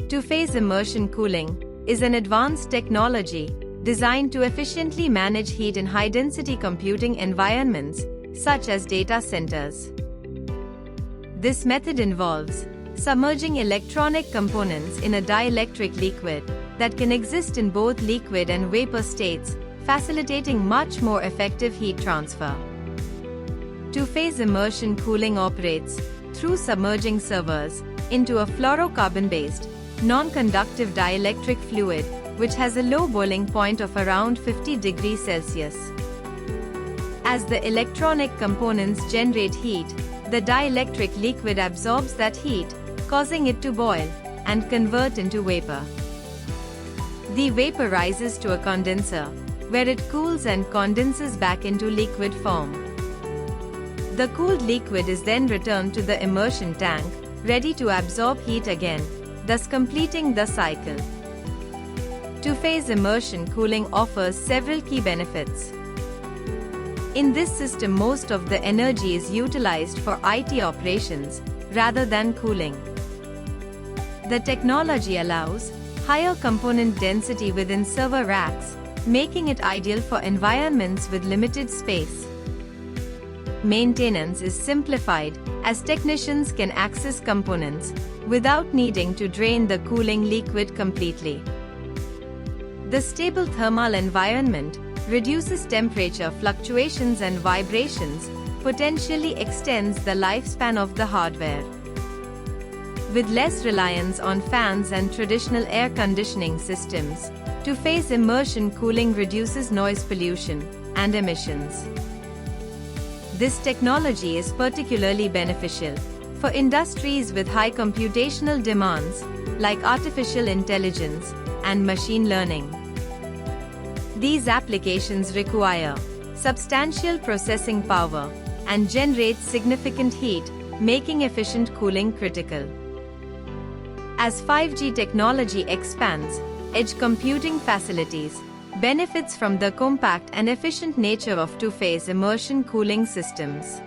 Two-phase immersion cooling is an advanced technology designed to efficiently manage heat in high-density computing environments, such as data centers. This method involves submerging electronic components in a dielectric liquid that can exist in both liquid and vapor states, facilitating much more effective heat transfer. Two-phase immersion cooling operates through submerging servers into a fluorocarbon-based, non-conductive dielectric fluid which has a low boiling point of around 50 degrees Celsius. As the electronic components generate heat, the dielectric liquid absorbs that heat, causing it to boil and convert into vapor. The vapor rises to a condenser, where it cools and condenses back into liquid form. The cooled liquid is then returned to the immersion tank, ready to absorb heat again, thus completing the cycle. Two-phase immersion cooling offers several key benefits. In this system, most of the energy is utilized for IT operations rather than cooling. The technology allows higher component density within server racks, making it ideal for environments with limited space. Maintenance is simplified as technicians can access components without needing to drain the cooling liquid completely. The stable thermal environment reduces temperature fluctuations and vibrations, potentially extends the lifespan of the hardware. With less reliance on fans and traditional air conditioning systems, two-phase immersion cooling reduces noise pollution and emissions. This technology is particularly beneficial for industries with high computational demands like artificial intelligence and machine learning. These applications require substantial processing power and generate significant heat, making efficient cooling critical. As 5G technology expands, edge computing facilities benefits from the compact and efficient nature of two-phase immersion cooling systems.